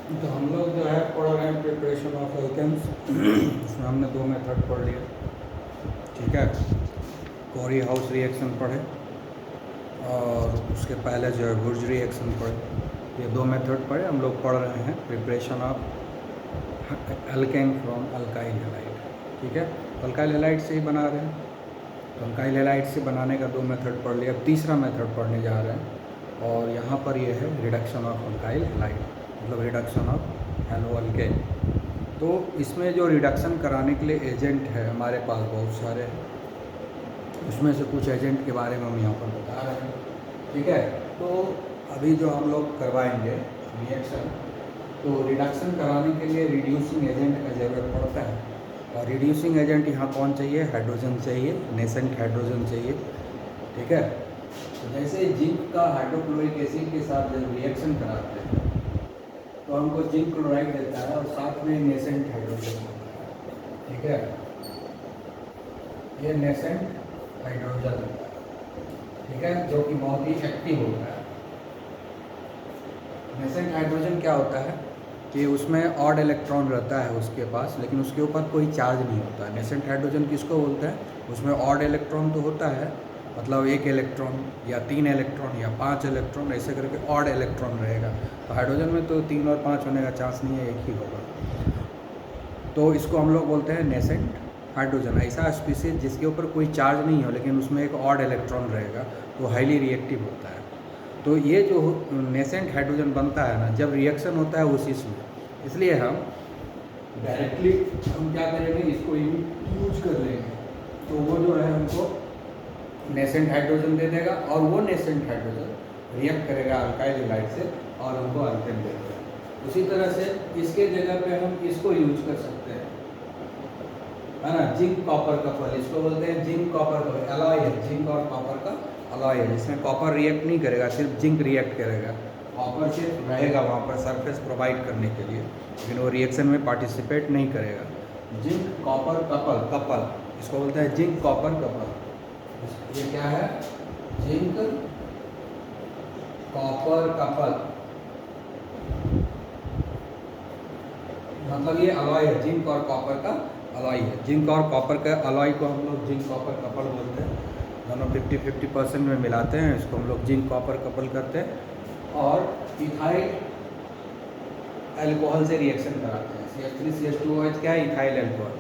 तो हम लोग जो है पढ़ रहे हैं प्रिपरेशन ऑफ एल्केन्स। उसमें हमने 2 मेथड पढ़ लिए, ठीक है। कोरी हाउस रिएक्शन पढ़े और उसके पहले जो है वुर्ज रिएक्शन पढ़े। ये 2 मेथड पढ़े। हम लोग पढ़ रहे हैं preparation of alkene from alkyl halide, ठीक है। अल्काइल हैलाइड से ही बना रहे हैं, तो अल्काइल हैलाइड से बनाने का 2 मेथड पढ़ लिया। अब तीसरा मेथड पढ़ने जा रहे हैं और यहाँ पर ये है रिडक्शन ऑफ अल्काइल हैलाइड, मतलब रिडक्शन ऑफ हेलो अल्केन। तो इसमें जो रिडक्शन कराने के लिए एजेंट है हमारे पास बहुत सारे हैं, उसमें से कुछ एजेंट के बारे में हम यहाँ पर बता रहे हैं, ठीक है। तो अभी जो हम लोग करवाएंगे रिएक्शन, तो रिडक्शन कराने के लिए रिड्यूसिंग एजेंट का ज़रूरत पड़ता है। और रिड्यूसिंग एजेंट यहाँ कौन चाहिए? हाइड्रोजन चाहिए, नेसेंट हाइड्रोजन चाहिए, ठीक है। तो जैसे जिंक का हाइड्रोक्लोरिक एसिड के साथ जब रिएक्शन कराते हैं तो हमको जिंक क्लोराइड देता है और साथ में नेसेंट हाइड्रोजन होता है, ठीक है। ये नेसेंट हाइड्रोजन होता है, ठीक है, जो कि बहुत ही एक्टिव होता है। नेसेंट हाइड्रोजन क्या होता है कि उसमें ऑड इलेक्ट्रॉन रहता है उसके पास, लेकिन उसके ऊपर कोई चार्ज नहीं होता है। नेसेंट हाइड्रोजन किसको बोलते हैं? उसमें ऑड इलेक्ट्रॉन तो होता है, मतलब 1 इलेक्ट्रॉन या 3 इलेक्ट्रॉन या 5 इलेक्ट्रॉन, ऐसे करके ऑड इलेक्ट्रॉन रहेगा। तो हाइड्रोजन में तो 3 और 5 होने का चांस नहीं है, एक ही होगा। तो इसको हम लोग बोलते हैं नेसेंट हाइड्रोजन। ऐसा स्पीसीज जिसके ऊपर कोई चार्ज नहीं हो लेकिन उसमें एक ऑड इलेक्ट्रॉन रहेगा, तो हाईली रिएक्टिव होता है। तो ये जो नेसेंट हाइड्रोजन बनता है ना, जब रिएक्शन होता है उसी में, इसलिए हम डायरेक्टली हम क्या करेंगे, इसको यूज कर लेंगे। तो वो जो है हमको नेसेंट हाइड्रोजन दे देगा और वो नेसेंट हाइड्रोजन रिएक्ट करेगा अल्काइल हैलाइड से और हमको अल्केन दे देगा। उसी तरह से इसके जगह पे हम इसको यूज कर सकते हैं, है ना, जिंक कॉपर कपल, इसको बोलते हैं जिंक कॉपर कपल, अलॉय है, जिंक और कॉपर का अलॉय है, जिसमें कॉपर रिएक्ट नहीं करेगा, सिर्फ जिंक रिएक्ट करेगा। कॉपर सिर्फ रहेगा वहाँ पर सरफेस प्रोवाइड करने के लिए, लेकिन वो रिएक्शन में पार्टिसिपेट नहीं करेगा। जिंक कॉपर कपल, कपल इसको बोलते हैं जिंक कॉपर कपल। ये क्या है? जिंक कॉपर कपल, मतलब ये अलॉय है, जिंक और कॉपर का अलॉय है। जिंक और कॉपर का अलॉय को हम लोग जिंक कॉपर कपल बोलते हैं। दोनों 50-50% में मिलाते हैं, इसको हम लोग जिंक कॉपर कपल करते हैं और इथाइल अल्कोहल से रिएक्शन कराते हैं। CH3CH2OH क्या है? इथाइल अल्कोहल,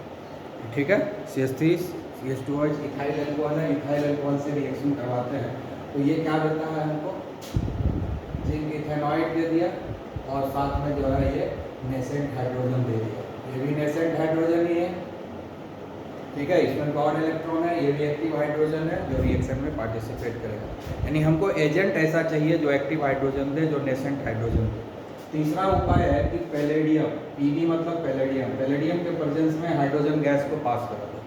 ठीक है। CH3CH2OH इथाइल अल्कोहल है, इथाइल अल्कोहल से रिएक्शन करवाते हैं। तो ये क्या देता है हमको? जिंक इथेनॉइड दे दिया और साथ में जो है ये नेसेंट हाइड्रोजन दे दिया। ये भी नेसेंट हाइड्रोजन ही है, ठीक है। इसमें ऑड इलेक्ट्रॉन है, ये भी एक्टिव हाइड्रोजन है जो रिएक्शन में पार्टिसिपेट करेगा। यानी हमको एजेंट ऐसा चाहिए जो एक्टिव हाइड्रोजन दे, जो नेसेंट हाइड्रोजन दे। तीसरा उपाय है कि पैलेडियम, Pb मतलब पैलेडियम, पैलेडियम के प्रेजेंस में हाइड्रोजन गैस को पास करा दो।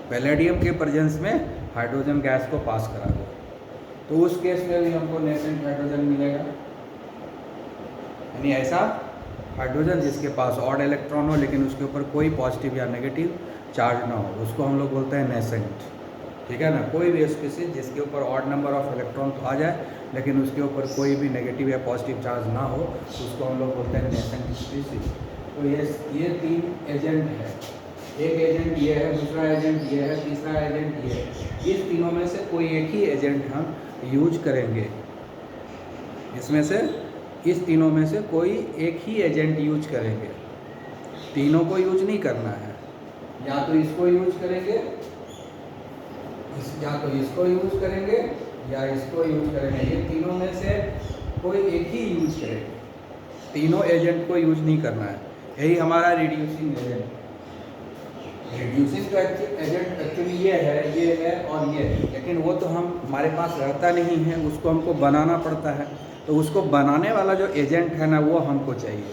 पैलेडियम के प्रेजेंस में हाइड्रोजन गैस को पास करा दो, तो उस केस में भी हमको नेसेंट हाइड्रोजन मिलेगा। यानी ऐसा हाइड्रोजन जिसके पास ऑड इलेक्ट्रॉन हो लेकिन उसके ऊपर कोई पॉजिटिव या नेगेटिव चार्ज ना हो, उसको हम लोग बोलते हैं नेसेंट, ठीक है ना। कोई भी स्पीसीज जिसके ऊपर ऑड नंबर ऑफ इलेक्ट्रॉन तो आ जाए लेकिन उसके ऊपर कोई भी नेगेटिव या पॉजिटिव चार्ज ना हो, उसको हम लोग बोलते हैं नेसेंट स्पीसीज। तो ये 3 एजेंट है। एक एजेंट ये है, दूसरा एजेंट ये है, तीसरा एजेंट ये है। इस तीनों में से कोई एक ही एजेंट हम यूज करेंगे। इसमें से इस तीनों में से कोई एक ही एजेंट यूज करेंगे, तीनों को यूज नहीं करना है। या तो इसको यूज करेंगे, या तो इसको यूज करेंगे या इसको यूज करेंगे। ये तीनों में से कोई एक ही यूज करेंगे, तीनों एजेंट को यूज नहीं करना है। यही हमारा रिड्यूसिंग एजेंट। रिड्यूसिंग का एजेंट एक्चुअली ये है और ये है, लेकिन वो तो हमारे पास रहता नहीं है, उसको हमको बनाना पड़ता है। तो उसको बनाने वाला जो एजेंट है ना, वो हमको चाहिए।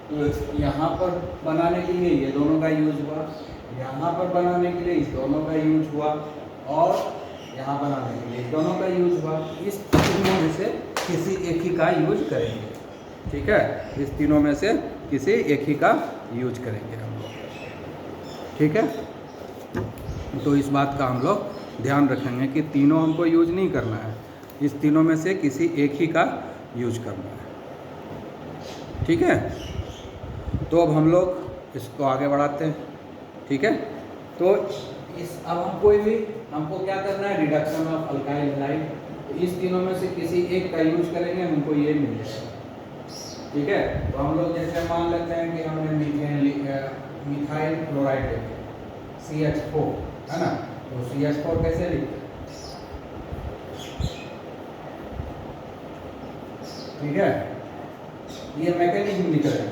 तो यहाँ पर बनाने के लिए ये दोनों का यूज हुआ, यहाँ पर बनाने के लिए इस दोनों का यूज हुआ और यहाँ बनाने के लिए इस दोनों का यूज हुआ। इस तीनों में से किसी एक ही का यूज करेंगे, ठीक है। इस तीनों में से किसी एक ही का यूज करेंगे हम लोग, ठीक है। तो इस बात का हम लोग ध्यान रखेंगे कि तीनों हमको यूज नहीं करना है, इस तीनों में से किसी एक ही का यूज करना है, ठीक है, तो अब हम लोग इसको आगे बढ़ाते हैं। ठीक है, तो अब हम कोई भी हमको क्या करना है, रिडक्शन ऑफ अल्काइल हैलाइड, तो इस तीनों में से किसी एक का यूज करेंगे, हमको ये मिल जाएगा। ठीक है, तो हम लोग जैसे मान लेते हैं कि हमने मिथाइल क्लोराइड CH4 है ना, तो CH4 कैसे लिखते हैं? ठीक है, ये मैकेनिज्म लिख रहे हैं,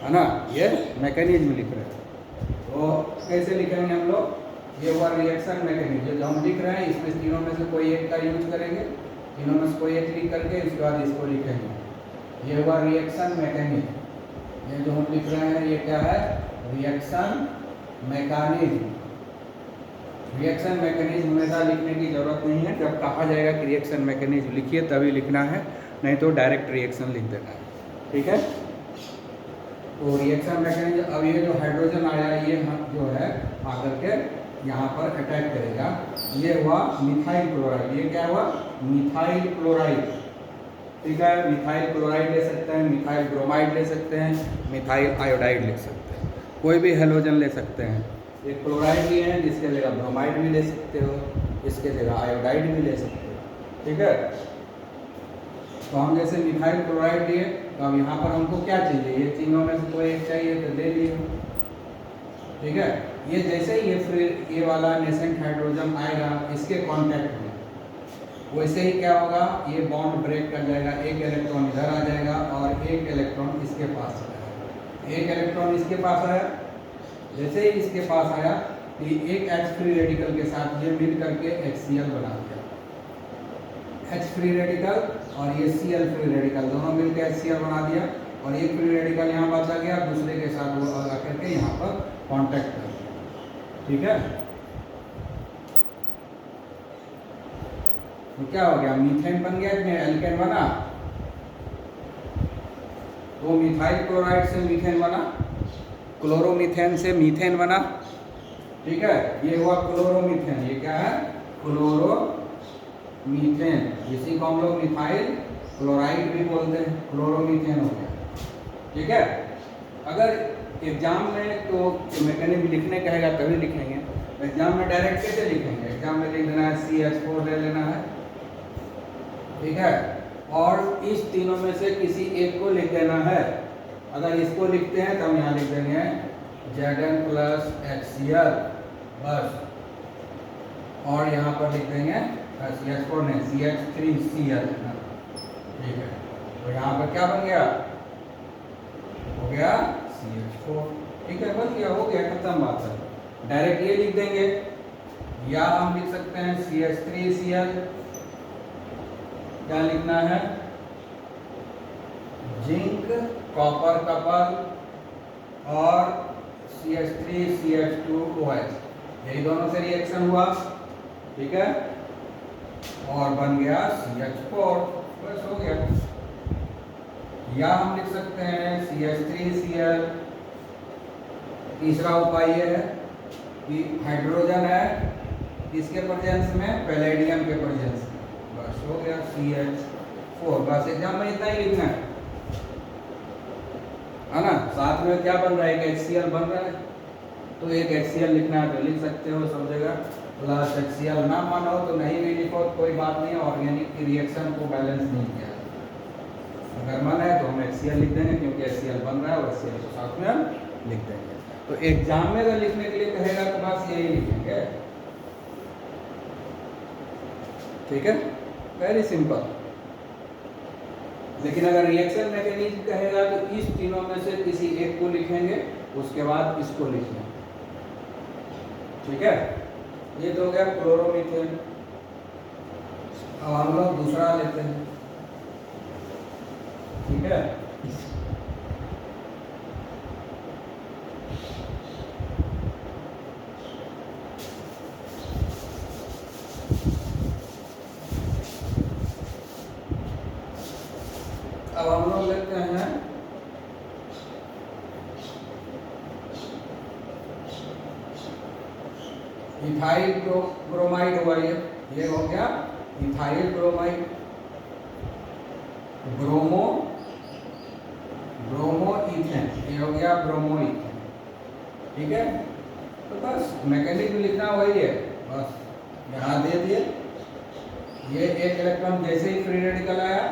है ना, ये मैकेनिज्म लिख रहे हैं। तो कैसे लिखेंगे हम लोग, ये हुआ रिएक्शन मैकेनिज्म जो हम लिख रहे हैं, इसमें तीनों में से कोई एक का यूज करेंगे, तीनों में से कोई एक लिख करके इसके बाद इसको लिखेंगे। ये हुआ रिएक्शन मैकेनिज्म, ये जो हम लिख रहे हैं ये क्या है, रिएक्शन मैकेनिज्म। रिएक्शन मैकेनिज्म हमेशा लिखने की जरूरत नहीं है, जब कहा जाएगा कि रिएक्शन मैकेनिज्म लिखिए तभी लिखना है, नहीं तो डायरेक्ट रिएक्शन लिख देना है। ठीक है, तो रिएक्शन मैकेनिज्म, अब ये जो हाइड्रोजन आया ये जो है आकर के यहाँ पर अटैक करेगा, ये हुआ मिथाइल क्लोराइड। ये क्या हुआ, मिथाइल क्लोराइड। ठीक है, मिथाइल क्लोराइड ले सकते हैं, मिथाइल ब्रोमाइड ले सकते हैं, मिथाइल आयोडाइड ले सकते हैं, कोई भी हेलोजन ले सकते हैं। एक क्लोराइड लिए हैं, जिसके जगह ब्रोमाइड भी ले सकते हो, इसके जगह आयोडाइड भी ले सकते हो। ठीक है, तो हम जैसे मिथाइल क्लोराइड लिए, तो अब यहाँ पर हमको क्या चाहिए, ये तीनों में से कोई एक चाहिए तो ले लिए। ठीक है, ये जैसे ही ये वाला नेसेंट हाइड्रोजन आएगा इसके कांटेक्ट में, वैसे ही क्या होगा, ये बॉन्ड ब्रेक कर जाएगा, एक इलेक्ट्रॉन इधर आ जाएगा और एक इलेक्ट्रॉन इसके पास आएगा। एक इलेक्ट्रॉन इसके पास आया, जैसे ही इसके पास आया तो एक H फ्री रेडिकल के साथ ये मिल करके HCl बना दिया। H फ्री रेडिकल और ये Cl फ्री रेडिकल दोनों मिलकर HCl बना दिया, और एक फ्री रेडिकल यहाँ बचा गया, दूसरे के साथ वो लगा करके यहाँ पर कांटेक्ट कर दिया। ठीक है, तो क्या हो गया, मीथेन बन गया, इसमें एल्केन बना, तो मिथाइल क्लोराइड से मीथेन बना, क्लोरोमीथेन से मीथेन बना। ठीक है, ये हुआ क्लोरोमीथेन। ये क्या है, क्लोरोमीथेन, इसी को हम लोग मिथाइल क्लोराइड भी बोलते हैं, क्लोरोमीथेन हो गया। ठीक है, अगर एग्जाम में तो मैकेनिज्म लिखने कहेगा तभी लिखेंगे, एग्जाम में डायरेक्ट कैसे लिखेंगे, एग्जाम में लिख देना है CH4 ले लेना है। ठीक है, और इस तीनों में से किसी एक को लिख देना है। अगर इसको लिखते हैं तो हम यहाँ लिख देंगे Zn प्लस HCl बस, और यहाँ पर लिख देंगे CH4 नहीं CH3Cl। ठीक है, तो यहाँ पर क्या बन गया, हो गया CH4। ठीक है, बन गया, हो गया, खत्म बात है। डायरेक्ट ये लिख देंगे, या हम लिख सकते हैं CH3Cl, क्या लिखना है, जिंक कॉपर कपल और CH3CH2OH, यही दोनों से रिएक्शन हुआ। ठीक है, और बन गया CH4, बस हो गया। या हम लिख सकते हैं CH3Cl। तीसरा उपाय ये है कि हाइड्रोजन है किसके प्रेजेंस में, पैलेडियम के प्रेजेंस में, बस हो गया CH4। बस एग्जाम में इतना ही लिखना है ना। साथ में क्या बन रहा है, एक HCl बन रहा है, तो एक HCl लिखना है तो लिख सकते हो सब जगह, प्लस HCl ना मानो तो नहीं भी लिखो, कोई बात नहीं, ऑर्गेनिक की रिएक्शन को बैलेंस नहीं किया। अगर मन है तो हम HCl लिख देंगे, क्योंकि HCl बन रहा है और HCl को साथ में हम लिख देंगे। तो एग्जाम में अगर लिखने के लिए कहेगा तो बस यही लिखेंगे। ठीक है, वेरी सिंपल। लेकिन अगर रिएक्शन मैकेनिज्म कहेगा तो इस तीनों में से किसी एक को लिखेंगे, उसके बाद इसको लिखेंगे। ठीक है, ये तो हो गया क्लोरोमीथेन। अब हम लोग दूसरा लेते हैं। ठीक है, अब हम लोग लेते हैं इथाइल ब्रोमाइड हुआ, ये हो गया ethyl bromide. Bromo bromo ethane. ठीक है, तो बस मैकेनिक में लिखना वही है, बस यहाँ दे दिए, ये एक इलेक्ट्रॉन जैसे ही फ्री रेडिकल आया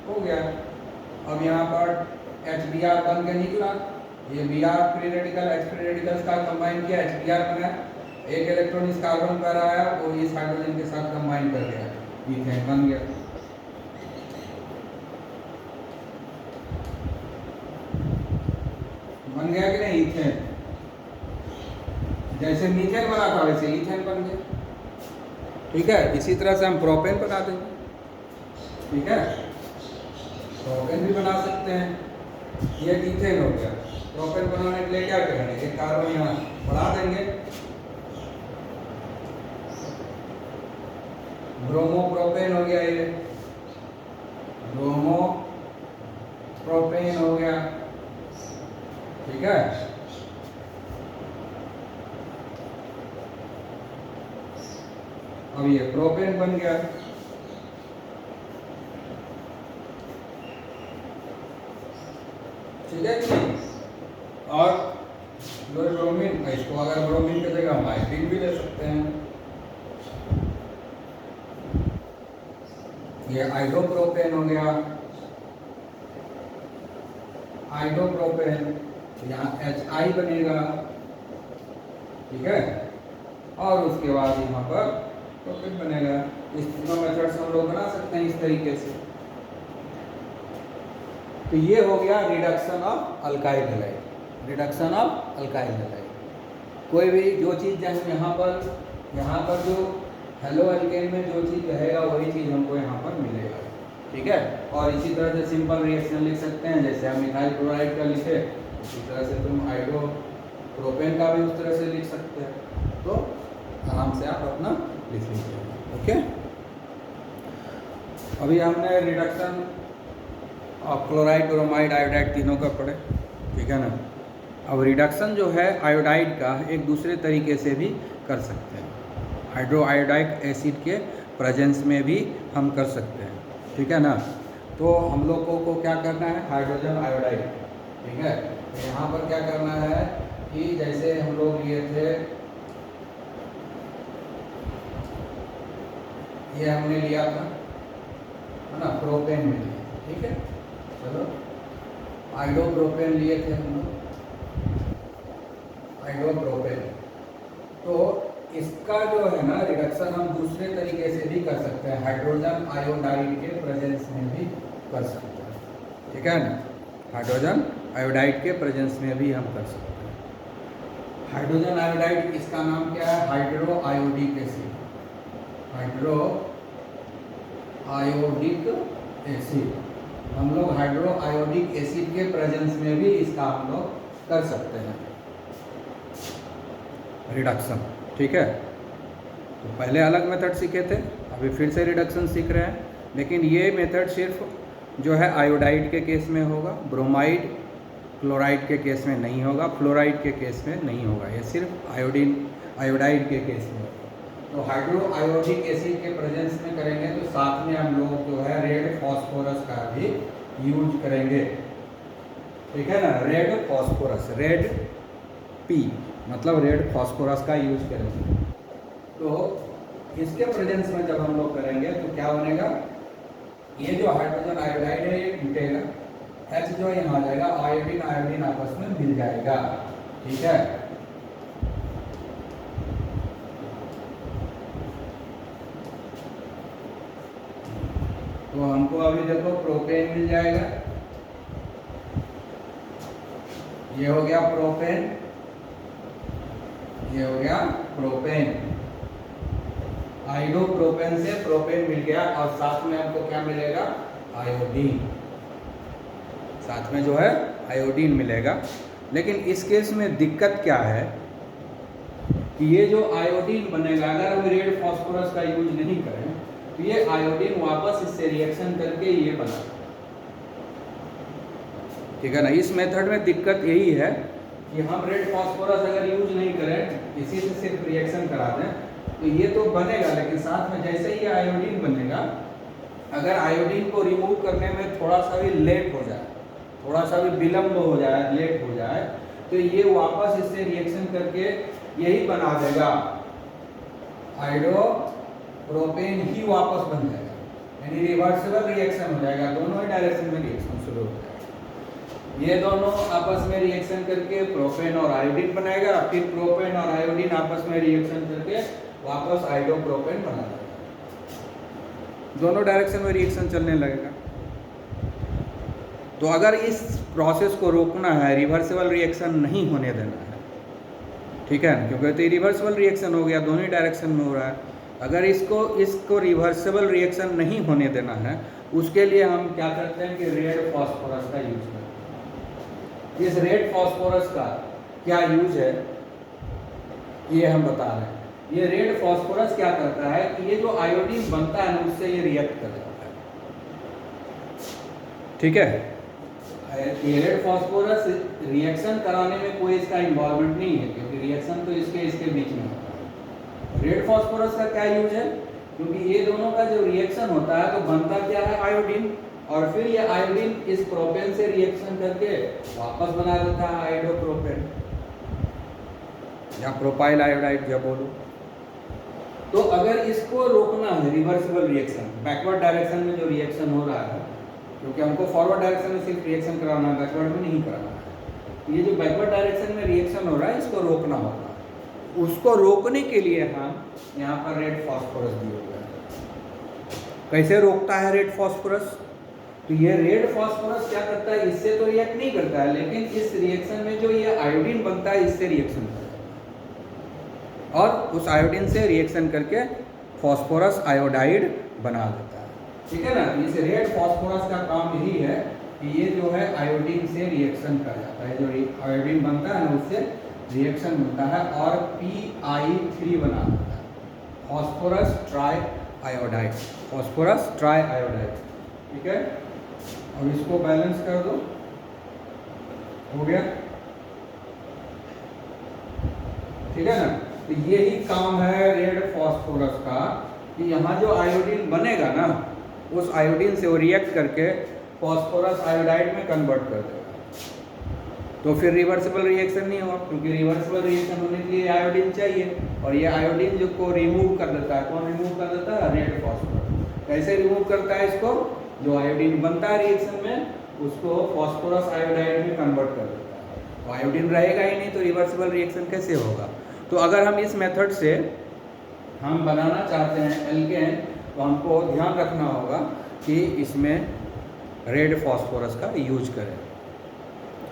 हो गया। अब यहाँ पर HBr बन के निकला, ये Br free radical H free radical का कंबाइन किया, HBr बना, एक इलेक्ट्रॉन इस कार्बन पर आया वो इस हाइड्रोजन के साथ कंबाइन कर गया, मीथेन बन गया। बन गया कि नहीं इथेन, जैसे मीथेन बना था वैसे इथेन बन गया। ठीक है, इसी तरह से हम प्रोपेन बना देंगे। ठीक है, प्रोपेन भी बना सकते हैं, ये इथेन हो गया। प्रोपेन बनाने के लिए क्या करेंगे, एक कार्बन यहाँ बढ़ा देंगे, ब्रोमो प्रोपेन हो गया, ये ब्रोमो प्रोपेन हो गया। ठीक है, अब ये प्रोपेन बन गया। ठीक है कि नहीं, और ब्रोमीन, इसको अगर ब्रोमीन की जगह हम आयोडीन भी ले सकते हैं, ये आइडोप्रोपेन हो गया, आइडोप्रोपेन, यहाँ HI बनेगा। ठीक है, और उसके बाद यहाँ पर प्रोपेन बनेगा। इस तीनों मेथड्स हम लोग बना सकते हैं इस तरीके से। तो ये हो गया reduction of alkyl halide, reduction of alkyl halide. कोई भी जो चीज़ यहाँ पर जो हेलो एल्केन में जो चीज़ रहेगा वही चीज़ हमको यहाँ पर मिलेगा। ठीक है, और इसी तरह से सिंपल रिएक्शन लिख सकते हैं, जैसे हम मिथाइल क्लोराइड का लिखे उसी तरह से तुम आइडोप्रोपेन का भी उस तरह से लिख सकते हैं। तो आराम से आप अपना लिख लीजिए। ओके, अभी हमने reduction of chloride, bromide, iodide तीनों का पढ़े। ठीक है ना, अब रिडक्शन जो है आयोडाइड का एक दूसरे तरीके से भी कर सकते हैं, हाइड्रो आयोडाइक एसिड के प्रेजेंस में भी हम कर सकते हैं। ठीक है ना, तो हम लोगों को क्या करना है, हाइड्रोजन आयोडाइड। ठीक है, तो यहाँ पर क्या करना है कि जैसे हम लोग लिए थे, ये हमने लिया था है ना, प्रोपेन में लिया। ठीक है, चलो आइडोप्रोपेन लिए थे हम लोग, आइडोप्रोपेन। तो इसका जो है ना रिडक्शन हम दूसरे तरीके से भी कर सकते हैं, हाइड्रोजन आयोडाइड के प्रेजेंस में भी कर सकते हैं। ठीक है ना, हाइड्रोजन आयोडाइड के प्रेजेंस में भी हम कर सकते हैं। हाइड्रोजन आयोडाइड, इसका नाम क्या है, hydro iodic acid, hydro iodic acid. हम लोग हाइड्रो आयोडिक एसिड के प्रेजेंस में भी इसका हम लोग कर सकते हैं रिडक्शन। ठीक है, तो पहले अलग मेथड सीखे थे, अभी फिर से रिडक्शन सीख रहे हैं, लेकिन ये मेथड सिर्फ जो है आयोडाइड के केस में होगा, ब्रोमाइड क्लोराइड के केस में नहीं होगा, फ्लोराइड के केस में नहीं होगा, ये सिर्फ आयोडाइड के केस में। तो हाइड्रो आयोडिक एसिड के प्रेजेंस में करेंगे तो साथ में हम लोग जो है रेड फॉस्फोरस का भी यूज करेंगे। ठीक है ना, रेड फॉस्फोरस, रेड पी मतलब रेड फॉस्फोरस का यूज करेंगे। तो इसके प्रेजेंस में जब हम लोग करेंगे तो क्या बनेगा, ये जो हाइड्रोजन आयोडाइड है ये टूटेगा, H जो यहाँ आ जाएगा, आयोडीन आयोडीन आपस में मिल जाएगा। ठीक है, तो हमको अभी देखो प्रोपेन मिल जाएगा, ये हो गया प्रोपेन, ये हो गया प्रोपेन, आइडोप्रोपेन से प्रोपेन मिल गया, और साथ में हमको क्या मिलेगा, आयोडीन, साथ में जो है आयोडीन मिलेगा। लेकिन इस केस में दिक्कत क्या है कि ये जो आयोडीन बनेगा, अगर हम रेड फॉस्फोरस का यूज नहीं करें तो ये आयोडीन वापस इससे रिएक्शन करके ये बना। ठीक है ना, इस मेथड में दिक्कत यही है कि हम रेड फॉस्फोरस अगर यूज नहीं करें, इसी से सिर्फ रिएक्शन करा दें तो ये तो बनेगा, लेकिन साथ में जैसे ही आयोडीन बनेगा, अगर आयोडीन को रिमूव करने में थोड़ा सा भी लेट हो जाए, थोड़ा सा भी विलम्ब हो जाए, लेट हो जाए, तो ये वापस इससे रिएक्शन करके यही बना देगा, हाइड्रोप्रोपेन ही वापस बन जाएगा, यानी रिवर्सिबल रिएक्शन हो जाएगा, दोनों ही डायरेक्शन में रिएक्शन शुरू हो जाएगा। ये दोनों आपस में रिएक्शन करके प्रोपेन और आयोडीन बनाएगा, फिर प्रोपेन और आयोडीन आपस में रिएक्शन करके वापस हाइड्रोप्रोपेन बना देगा, दोनों डायरेक्शन में रिएक्शन चलने लगेगा। तो अगर इस प्रोसेस को रोकना है, रिवर्सिबल रिएक्शन नहीं होने देना है, ठीक है, क्योंकि तो रिवर्सिबल रिएक्शन हो गया, दोनों ही डायरेक्शन में हो रहा है। अगर इसको रिवर्सिबल रिएक्शन नहीं होने देना है, उसके लिए हम क्या करते हैं कि रेड फास्फोरस का यूज करते हैं। इस रेड फास्फोरस का क्या यूज है ये हम बता रहे हैं। ये रेड फास्फोरस क्या करता है कि ये जो आयोडीन बनता है ना, उससे ये रिएक्ट कर जाता है, ठीक है। ये रेड फास्फोरस रिएक्शन कराने में कोई इसका इन्वॉल्वमेंट नहीं है, क्योंकि रिएक्शन तो इसके बीच में होता है। रेड फास्फोरस का क्या यूज है, क्योंकि ये दोनों का जो रिएक्शन होता है तो बनता क्या है, आयोडीन, और फिर ये आयोडीन इस प्रोपेन से रिएक्शन करके वापस बना देता है हाइड्रोप्रोपेन या प्रोपाइल आयोडाइड जब बोलो। तो अगर इसको रोकना है, रिवर्सिबल रिएक्शन, बैकवर्ड डायरेक्शन में जो रिएक्शन हो रहा है, क्योंकि हमको फॉरवर्ड डायरेक्शन में सिर्फ रिएक्शन कराना है, बैकवर्ड में नहीं कराना है। ये जो बैकवर्ड डायरेक्शन में रिएक्शन हो रहा है, इसको रोकना होगा। उसको रोकने के लिए हम यहाँ पर रेड फास्फोरस दिए हुए हैं। कैसे रोकता है रेड फास्फोरस? तो ये रेड फास्फोरस क्या करता है, इससे तो रिएक्ट नहीं करता है, लेकिन इस रिएक्शन में जो ये आयोडीन बनता है, इससे रिएक्शन करता है और उस आयोडीन से रिएक्शन करके फास्फोरस आयोडाइड बना देता है, ठीक है ना। इस रेड फास्फोरस का काम यही है कि ये जो है आयोडीन से रिएक्शन कर जाता है, जो आयोडीन बनता है ना, उससे रिएक्शन बनता है और PI3 बना देता है, phosphorus try iodide, phosphorus try iodide, ठीक है। अब इसको बैलेंस कर दो, हो गया, ठीक है ना। तो यही काम है रेड फास्फोरस का कि यहाँ जो आयोडीन बनेगा ना, उस आयोडीन से वो रिएक्ट करके फास्फोरस आयोडाइड में कन्वर्ट कर देगा। तो फिर रिवर्सिबल रिएक्शन नहीं होगा, क्योंकि रिवर्सिबल रिएक्शन होने के लिए आयोडीन चाहिए, और ये आयोडीन जो को रिमूव कर देता है, कौन रिमूव कर देता है, रेड फास्फोरस। कैसे रिमूव करता है इसको, जो आयोडीन बनता है रिएक्शन में, उसको फास्फोरस आयोडाइड में कन्वर्ट कर देता है। तो आयोडीन रहेगा ही नहीं, तो रिवर्सिबल रिएक्शन कैसे होगा। तो अगर हम इस मेथड से हम बनाना चाहते हैं एल्केन, तो हमको ध्यान रखना होगा कि इसमें रेड फास्फोरस का यूज करें।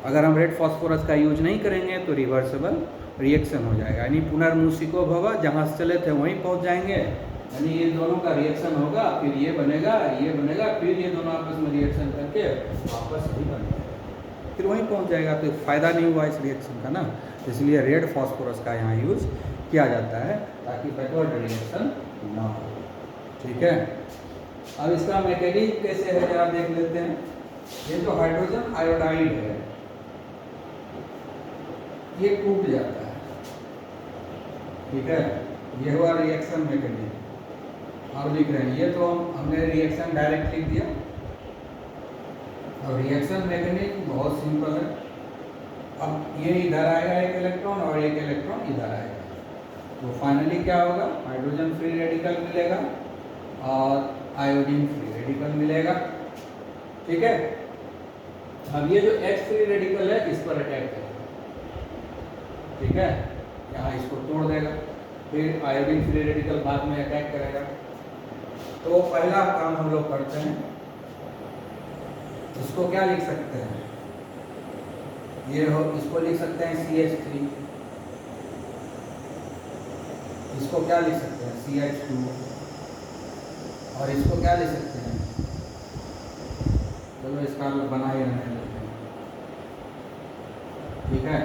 अगर हम रेड फास्फोरस का यूज नहीं करेंगे तो रिवर्सिबल रिएक्शन हो जाएगा, यानी पुनर्मूसिको भव, जहाँ से चले थे वहीं पहुँच जाएंगे, यानी ये दोनों का रिएक्शन होगा, फिर ये बनेगा, फिर ये दोनों आपस में रिएक्शन करके वापस ही बन जाएगा, फिर वहीं पहुँच जाएगा। तो फ़ायदा नहीं हुआ इस रिएक्शन का ना, इसलिए रेड फास्फोरस का यहाँ यूज किया जाता है ताकि बैकवर्ड रिएक्शन ना हो, ठीक है। अब इसका मैकेनिज्म कैसे है जरा देख लेते हैं। ये जो हाइड्रोजन आयोडाइड है, ये टूट जाता है, ठीक है, ये हुआ रिएक्शन मैकेनिज्म। अब लिख रहे हैं, ये तो हमने रिएक्शन डायरेक्ट लिख दिया, और रिएक्शन मैकेनिज्म बहुत सिंपल है। अब ये इधर आएगा एक इलेक्ट्रॉन और एक इलेक्ट्रॉन इधर आएगा, तो फाइनली क्या होगा, हाइड्रोजन फ्री रेडिकल मिलेगा और आयोडीन फ्री रेडिकल मिलेगा, ठीक है। अब ये जो H फ्री रेडिकल है, इस पर अटैक करेगा, ठीक है, यहाँ इसको तोड़ देगा, फिर आयोडीन फ्री रेडिकल बाद में अटैक करेगा। तो पहला काम हम लोग करते हैं, इसको क्या लिख सकते हैं, ये हो, इसको लिख सकते हैं CH3, इसको क्या लिख सकते हैं CH2, और इसको क्या लिख सकते हैं, चलो इसका बना ही रहने देते हैं, ठीक है।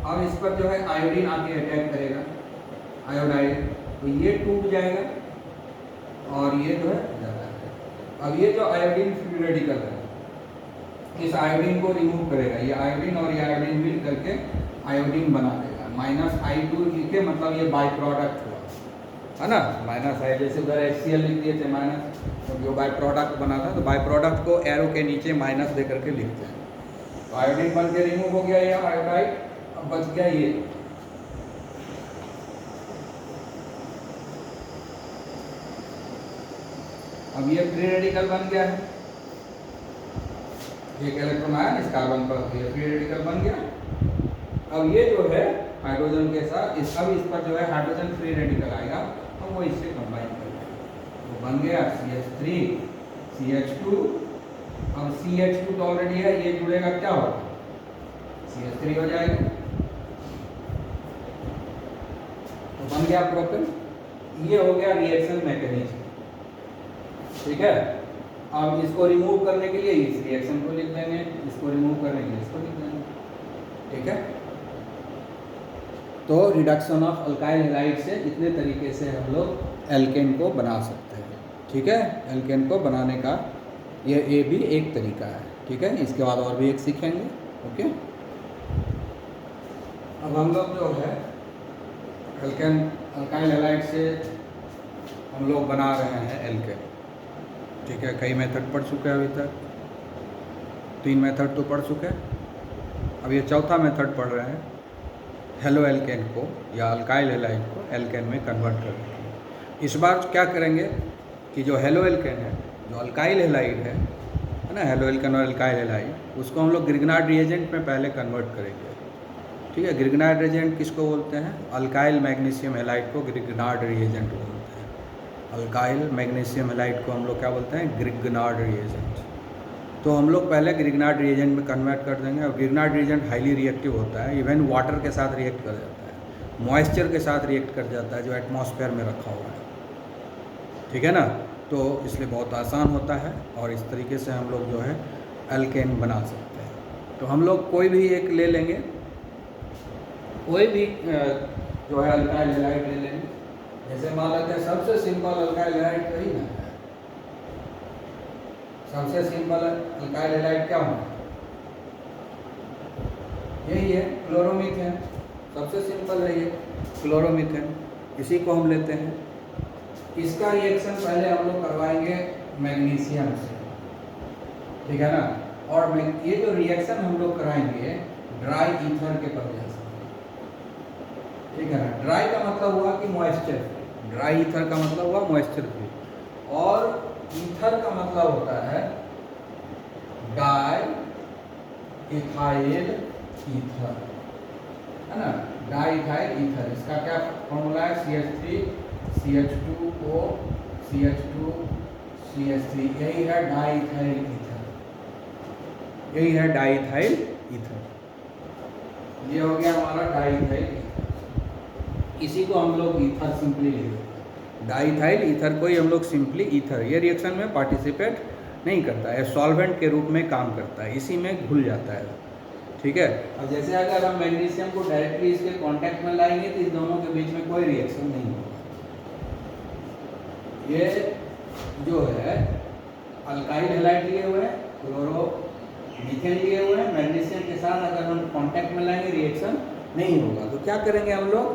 अब इस पर जो है आयोडीन आके अटैक करेगा, आयोडाइड, तो ये टूट जाएगा और ये जो है ज़्यादा है। अब ये जो आयोडीन फ्री रेडिकल है, इस आयोडीन को रिमूव करेगा, ये आयोडीन और ये आयोडीन मिल करके आयोडीन बना देगा, -I2 लिखे, मतलब ये बाई प्रोडक्ट हुआ, है ना, -I, जैसे उधर HCl लिख दिए थे माइनस, तो जो बाई प्रोडक्ट बना था, तो बाई प्रोडक्ट को एरो के नीचे माइनस दे करके लिखते हैं, तो आयोडीन बन के रिमूव हो गया ये आयोडाइड, अब बच गया ये। अब ये फ्री रेडिकल बन गया है, एक इलेक्ट्रॉन आया इस कार्बन पर, ये फ्री रेडिकल बन गया। अब ये जो है हाइड्रोजन के साथ अब इस पर जो है हाइड्रोजन फ्री रेडिकल आएगा, तो वो इससे कंबाइन कर देगा, तो बन गया CH3 CH2। अब CH2 तो ऑलरेडी है, ये जुड़ेगा क्या होगा, CH3 हो जाएगा, तो बन गया प्रोपेन। ये हो गया रिएक्शन मैकेनिज्म, ठीक है। अब इसको रिमूव करने के लिए इस रिएक्शन को लिख देंगे, इसको रिमूव करने के लिए इसको लिख देंगे, ठीक है। तो रिडक्शन ऑफ अल्काइल हैलाइड से इतने तरीके से हम लोग एल्केन को बना सकते हैं, ठीक है। एल्केन को बनाने का ये भी एक तरीका है, ठीक है। इसके बाद और भी एक सीखेंगे, ओके। अब हम लोग जो है अल्काइल हैलाइड से हम लोग बना रहे हैं एल्केन, ठीक है। कई मेथड पढ़ चुके हैं अभी तक, 3 मेथड तो पढ़ चुके हैं, अब ये चौथा मेथड पढ़ रहे हैं, हेलो एल्केन को या अल्काइल हैलाइड को एल्केन में कन्वर्ट करने के लिए। इस बार क्या करेंगे कि जो हेलो एल्केन है, जो अल्काइल हैलाइड है ना, हेलो एल्केन और अल्काइल हैलाइड, उसको हम लोग ग्रिग्नार्ड रिएजेंट में पहले कन्वर्ट करेंगे, ठीक है। ग्रिग्नार्ड रिएजेंट किसको बोलते हैं, अल्काइल मैग्नीशियम हैलाइड को ग्रिग्नार्ड रिएजेंट बोलते हैं। अल्काइल मैग्नीशियम हैलाइड को हम लोग क्या बोलते हैं, ग्रिग्नार्ड रिएजेंट। तो हम लोग पहले ग्रिग्नार्ड रिएजेंट में कन्वर्ट कर देंगे, और ग्रिग्नार्ड रिएजेंट हाईली रिएक्टिव होता है, इवन वाटर के साथ रिएक्ट कर जाता है, मॉइस्चर के साथ रिएक्ट कर जाता है जो एटमॉस्फेयर में रखा हुआ है, ठीक है ना। तो इसलिए बहुत आसान होता है, और इस तरीके से हम लोग जो है एल्केन बना सकते हैं। तो हम लोग कोई भी एक ले लेंगे, कोई भी जो है अल्काइल हैलाइड ले लेंगे, जैसे मान लेते हैं सबसे सिंपल अल्काइल हैलाइड तो ही ना, सबसे सिंपल अल्काइल हैलाइड क्या होगा, यही है क्लोरोमीथेन, सबसे सिंपल है ये क्लोरोमीथेन, इसी को हम लेते हैं। इसका रिएक्शन पहले हम लोग करवाएंगे मैग्नीशियम से, ठीक है ना। और ये जो रिएक्शन हम लोग कराएंगे ड्राई ईथर के प्रयोग से, ठीक है ना। ड्राई का मतलब हुआ कि मॉइस्चर, ड्राई ईथर का मतलब हुआ मॉइस्चर फ्री, और ईथर का मतलब होता है डाई इथाइल ईथर, है ना, डाई इथाइल ईथर। इसका क्या फॉर्मूला है, CH3 CH2O CH2 CH3, यही है डाई इथाइल ईथर, यही है डाई इथाइल ईथर। ये हो गया हमारा डाई इथाइल ईथर, इसी को हम लोग ईथर सिंपली लिखते हैं। डाइथाइल ईथर को ही हम लोग सिंपली ईथर, ये रिएक्शन में पार्टिसिपेट नहीं करता है, सॉल्वेंट के रूप में काम करता है, इसी में घुल जाता है, ठीक है। अब जैसे अगर हम मैग्नीशियम को डायरेक्टली इसके कांटेक्ट में लाएंगे तो इस दोनों के बीच में कोई रिएक्शन नहीं होगा। ये जो है अल्काइल हैलाइड लिए हुए हैं, क्लोरोमीथेन लिए हुए हैं, मैग्नीशियम के साथ अगर हम कांटेक्ट में लाएंगे रिएक्शन नहीं होगा। तो क्या करेंगे हम लोग,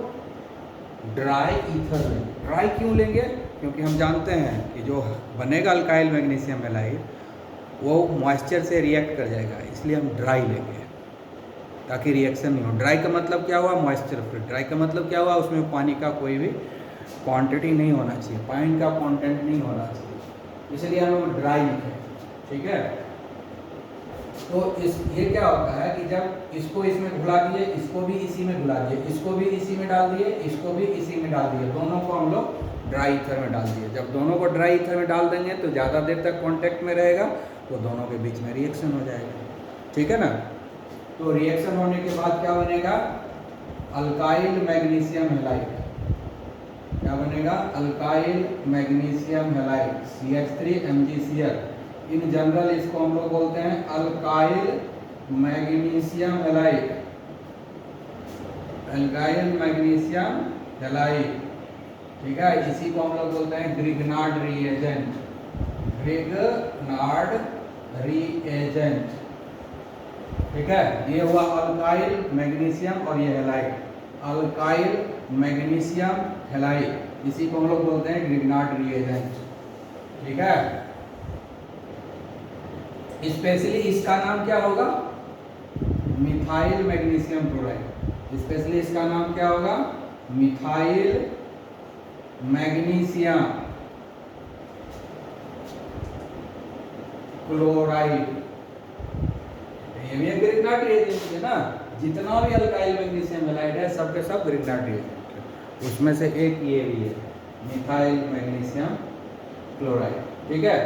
ड्राई ईथर लेंगे। ड्राई क्यों लेंगे, क्योंकि हम जानते हैं कि जो बनेगा अल्काइल मैग्नीशियम हैलाइड वो मॉइस्चर से रिएक्ट कर जाएगा, इसलिए हम ड्राई लेंगे ताकि रिएक्शन नहीं हो। ड्राई का मतलब क्या हुआ, मॉइस्चर फ्री। ड्राई का मतलब क्या हुआ, उसमें पानी का कोई भी क्वांटिटी नहीं होना चाहिए, पानी का कंटेंट नहीं होना चाहिए, इसलिए हम लोग ड्राई लिखे, ठीक है। तो ये क्या होता है कि जब इसको इसमें घुला दिए, इसको भी इसी में घुला दिए, इसको भी इसी में डाल दिए, इसको भी इसी में डाल दिए, दोनों को हम लोग ड्राई ईथर में डाल दिए। जब दोनों को ड्राई ईथर में डाल देंगे तो ज़्यादा देर तक कांटेक्ट में रहेगा, तो दोनों के बीच में रिएक्शन हो जाएगा, ठीक है ना। तो रिएक्शन होने के बाद क्या बनेगा, अल्काइल मैग्नीशियम हैलाइड। क्या बनेगा, alkyl magnesium halide, CH3MgCl। In general इसको हम लोग बोलते हैं alkyl magnesium halide, alkyl magnesium halide, ठीक है। इसी को हम लोग बोलते हैं ग्रिग्नार्ड रिएजेंट, ग्रिग्नार्ड रिएजेंट, ठीक है। ये हुआ अल्काइल मैग्नीशियम और ये हैलाइड, अल्काइल मैग्नीशियम हैलाइड, इसी को हम लोग बोलते हैं ग्रिग्नार्ड रिएजेंट, ठीक है। स्पेशली इसका नाम क्या होगा, मिथाइल मैग्नीशियम क्लोराइड, स्पेशली इसका नाम क्या होगा, मिथाइल मैग्नीशियम क्लोराइड। ये भी एक ग्रिग्नार्ड रिएजेंट है ना, जितना भी अल्काइल मैग्नीशियम हैलाइड है सब के सब ग्रिग्नार्ड रिएजेंट है, उसमें से एक ये भी है, मिथाइल मैग्नीशियम क्लोराइड। ठीक है,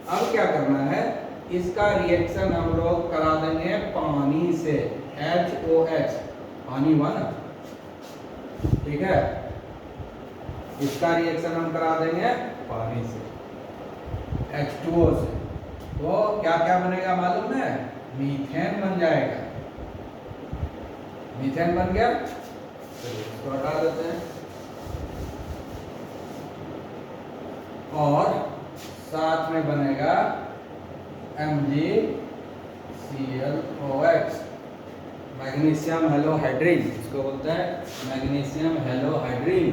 अब क्या करना है, इसका रिएक्शन हम लोग करा देंगे पानी से, HOH, पानी हुआ ना, ठीक है, इसका रिएक्शन हम करा देंगे पानी से, H2O से। तो क्या क्या बनेगा मालूम है, मीथेन बन जाएगा। मीथेन बन गया, इसको हटा देते हैं, और साथ में बनेगा MgClOH, मैग्नीशियम हेलोहाइड्रिन, इसको बोलते हैं मैग्नीशियम हेलोहाइड्रिन,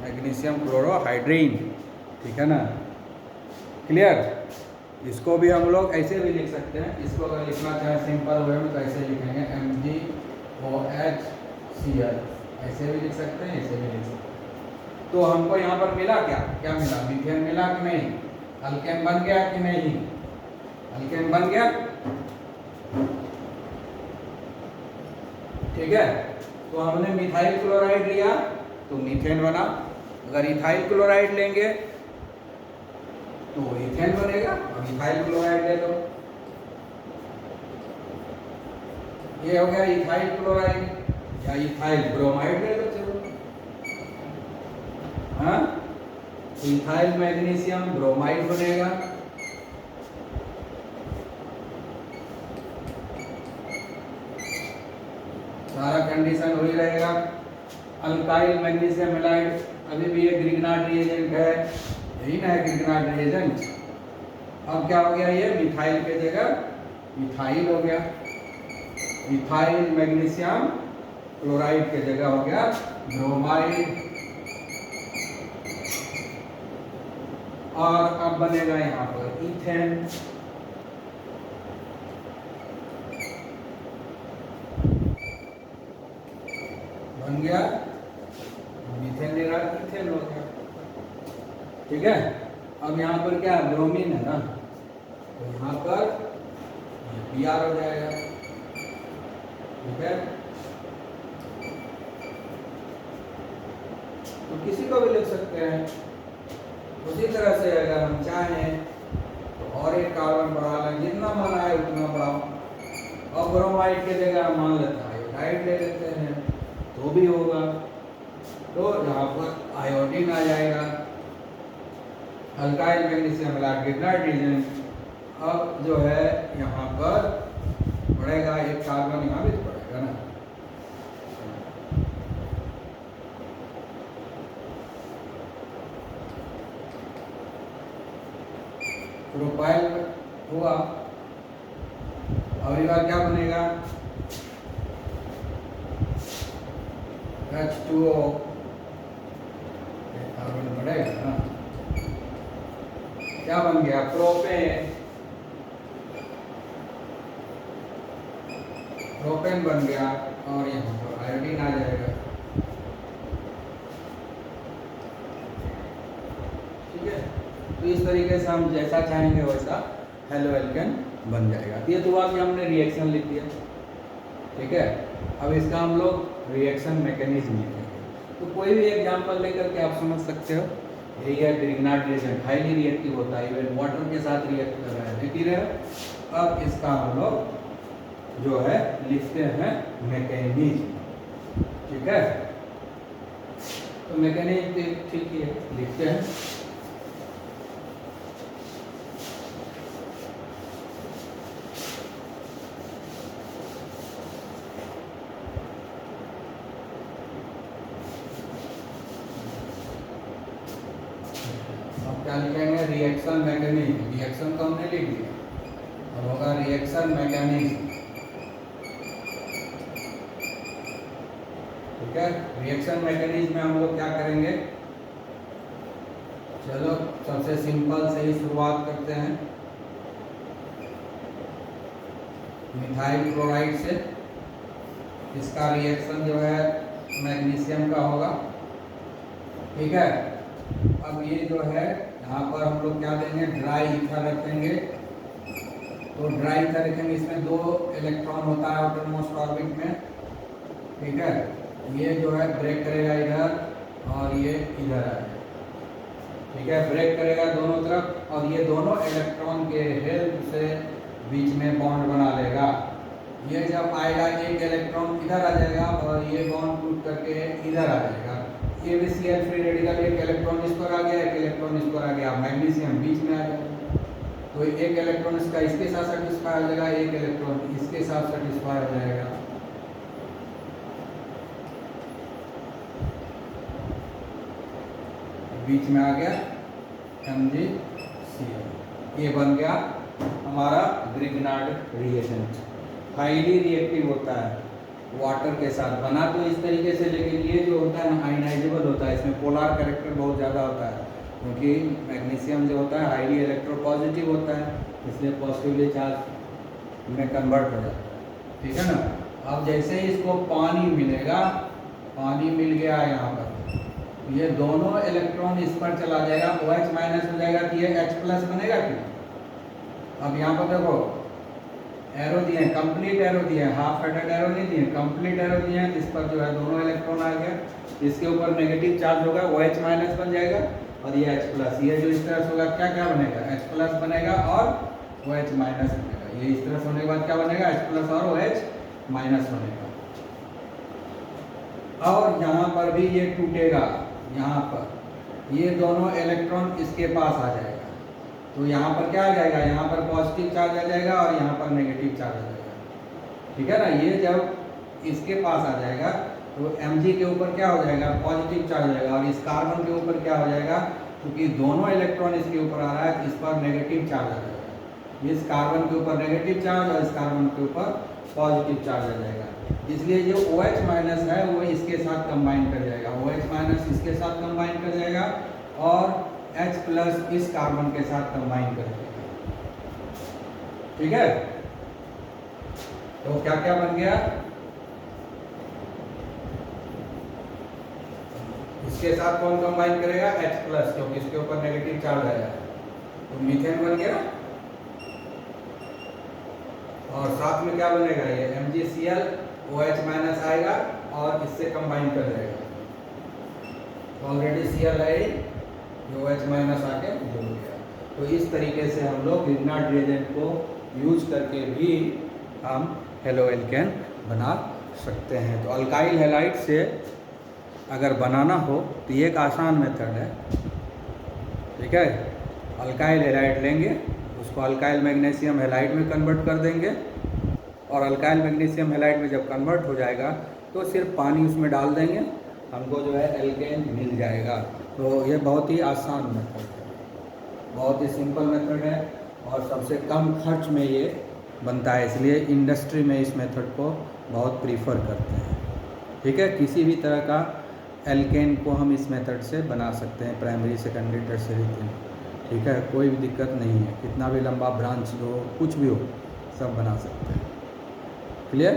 मैग्नीशियम क्लोरोहाइड्रिन। ठीक है ना, क्लियर। इसको भी हम लोग ऐसे भी लिख सकते हैं, इसको अगर लिखना चाहें सिंपल वे में तो ऐसे लिखेंगे MgOHCl, ऐसे भी लिख सकते हैं, ऐसे भी लिख सकते हैं। तो हमको यहाँ पर मिला क्या, क्या मिला, मीथेन मिला कि नहीं, अल्केन बन गया कि नहीं, अल्केन बन गया। ठीक है, तो हमने मिथाइल क्लोराइड लिया तो मीथेन बना, अगर इथाइल क्लोराइड लेंगे तो इथेन बनेगा, और इथाइल क्लोराइड ले लो, ये हो गया इथाइल क्लोराइड, या इथाइल ब्रोमाइड ले लो, चलो, हाँ, तो इथाइल मैग्नीशियम ब्रोमाइड बनेगा। सारा कंडीशन वही रहेगा। अल्काइल मैग्नीशियम हैलाइड अभी भी एक ग्रिग्नार्ड रिएजेंट है, यही ना है ग्रिग्नार्ड रिएजेंट। अब क्या हो गया, ये मिथाइल के जगह इथाइल हो गया, इथाइल मैग्नीशियम क्लोराइड के जगह हो गया ब्रोमाइड, और अब बनेगा यहाँ पर इथेन। बन गया, मीथेन ले रहा, इथेन हो गया। ठीक है, अब यहाँ पर क्या ब्रोमीन है ना, तो यहाँ पर Br हो जाएगा। ठीक है, तो किसी को भी लिख सकते हैं। उसी तरह से अगर हम चाहें तो और एक कार्बन बढ़ा लें, जितना मन आए उतना बढ़ाओ, और ब्रोमाइड के जगह मान लेते हैं आयोडाइड ले लेते हैं तो भी होगा। तो यहाँ पर आयोडीन आ जाएगा, alkyl magnesium halide Grignard reagent. अब जो है यहाँ पर बढ़ेगा एक कार्बन, यहाँ भी तो बढ़ेगा ना, प्रोपाइल हुआ। अब बार क्या बनेगा, H2O, कार्बन बढ़ेगा ना, क्या बन गया प्रोपेन, प्रोपेन बन गया, और यहाँ पर आयोडीन आ जाएगा। ठीक है, तो इस तरीके से हम जैसा चाहेंगे वैसा हेलो एल्केन बन जाएगा। ये तो हुआ कि हमने रिएक्शन लिख दिया। ठीक है, अब इसका हम लोग रिएक्शन मैकेनिज्म लिखेंगे। तो कोई भी एग्जांपल लेकर के आप समझ सकते हो, यही है ग्रिग्नार्ड रिएजेंट, हाईली रिएक्टिव होता है, इवन वाटर के साथ रिएक्ट कर रहा है, ठीक है। अब इसका हम लोग जो है लिखते हैं मैकेनिज्म। ठीक है, तो मैकेनिज्म ठीक है लिखते हैं। क्या लिखेंगे, रिएक्शन मैकेनिज्म, रिएक्शन तो हमने लिख दिया, अब होगा रिएक्शन मैकेनिज्म। ठीक है, रिएक्शन मैकेनिज्म में हम लोग क्या करेंगे, चलो सबसे सिंपल से ही शुरुआत करते हैं, मिथाइल क्लोराइड से इसका रिएक्शन जो है मैग्नीशियम का होगा, ठीक है। अब ये जो है यहाँ पर हम लोग क्या देंगे, ड्राई ईथर रखेंगे। तो ड्राई ईथर रखेंगे, इसमें 2 इलेक्ट्रॉन होता है आउटरमोस्ट ऑर्बिट में, ठीक है। ये जो है ब्रेक करेगा इधर और ये इधर आएगा, ठीक है। ब्रेक करेगा दोनों तरफ और ये दोनों इलेक्ट्रॉन के हेल्प से बीच में बॉन्ड बना लेगा। ये जब आएगा एक इलेक्ट्रॉन इधर आ जाएगा और ये बॉन्ड टूट करके इधर आ जाएगा। ये भी Cl फ्री रेडिकल, एक इलेक्ट्रॉन इस पर आ गया, एक इलेक्ट्रॉन इस पर आ गया, मैग्नीशियम बीच में आ जाएगा। तो एक इलेक्ट्रॉन इसका इसके साथ सेटिस्फाई हो जाएगा, एक इलेक्ट्रॉन इसके साथ सेटिस्फाई हो जाएगा। बीच में आ गया MgCl। ये बन गया हमारा ग्रिग्नार्ड रिएजेंट। हाईली रिएक्टिव होता है वाटर के साथ, बना तो इस तरीके से, लेकिन ये जो होता है ना आयनाइजेबल होता है, इसमें पोलर कैरेक्टर बहुत ज़्यादा होता है, क्योंकि मैग्नीशियम जो होता है हाईली इलेक्ट्रोपॉजिटिव होता है, इसलिए पॉजिटिवली चार्ज में कन्वर्ट हो जाता है, ठीक है ना। अब जैसे ही इसको पानी मिलेगा, पानी मिल गया यहाँ पर, ये दोनों इलेक्ट्रॉन इस पर चला जाएगा, OH माइनस हो जाएगा, तो ये H प्लस बनेगा क्यों। अब यहाँ पर देखो एरो दिए हैं, कंप्लीट एरो दिए हैं, हाफ हेडेड एरो नहीं दिए, कंप्लीट एरो दिए हैं। इस पर जो है दोनों इलेक्ट्रॉन आ गया, इसके ऊपर नेगेटिव चार्ज होगा, OH माइनस बन जाएगा और ये H प्लस। ये जो इस तरह से होगा क्या क्या बनेगा, H प्लस बनेगा और OH माइनस बनेगा। ये इस तरह से होने के बाद क्या बनेगा, H प्लस और OH माइनस बनेगा। और यहाँ पर भी ये टूटेगा, यहाँ पर ये दोनों इलेक्ट्रॉन इसके पास आ जाएगा, तो यहाँ पर क्या आ जाएगा, यहाँ पर पॉजिटिव चार्ज आ जाएगा और यहाँ पर नेगेटिव चार्ज आ जाएगा, ठीक है ना। ये जब इसके पास आ जाएगा तो Mg के ऊपर क्या हो जाएगा, पॉजिटिव चार्ज आ जाएगा, और इस कार्बन के ऊपर क्या हो जाएगा, क्योंकि दोनों इलेक्ट्रॉन इसके ऊपर आ रहा है, इस पर नेगेटिव चार्ज आ जाएगा। इस कार्बन के ऊपर नेगेटिव चार्ज और इस कार्बन के ऊपर पॉजिटिव चार्ज आ जाएगा, इसलिए जो OH माइनस है वो इसके साथ कंबाइन कर जाएगा, OH माइनस इसके साथ कंबाइन कर जाएगा और H प्लस इस कार्बन के साथ कंबाइन कर जाएगा, ठीक है। तो क्या क्या बन गया, इसके साथ कौन कंबाइन करेगा, H प्लस, क्योंकि इसके ऊपर नेगेटिव चार्ज आया है, तो मीथेन बन गया। और साथ में क्या बनेगा, ये MgCl OH माइनस आएगा और इससे कंबाइन कर जाएगा। ऑलरेडी Cl है, जो OH माइनस आके जुड़ गया। तो इस तरीके से हम लोग ग्रिग्नार्ड रिएजेंट को यूज करके भी हम हेलो एल्केन बना सकते हैं। तो अल्काइल हैलाइड से अगर बनाना हो तो ये एक आसान मेथड है, ठीक है। अल्काइल हैलाइड लेंगे, उसको अल्काइल मैग्नीशियम हैलाइड में कन्वर्ट कर देंगे, और अल्काइल मैग्नीशियम हैलाइड में जब कन्वर्ट हो जाएगा तो सिर्फ पानी उसमें डाल देंगे, हमको जो है एल्केन मिल जाएगा। तो ये बहुत ही आसान मेथड है, बहुत ही सिंपल मेथड है और सबसे कम खर्च में ये बनता है, इसलिए इंडस्ट्री में इस मेथड को बहुत प्रीफर करते हैं, ठीक है। किसी भी तरह का एल्केन को हम इस मेथड से बना सकते हैं, प्राइमरी सेकेंडरी टर्शियरी थिन, ठीक है। कोई भी दिक्कत नहीं है, कितना भी लंबा ब्रांच हो, कुछ भी हो, सब बना सकते हैं। Clear,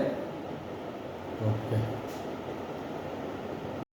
okay.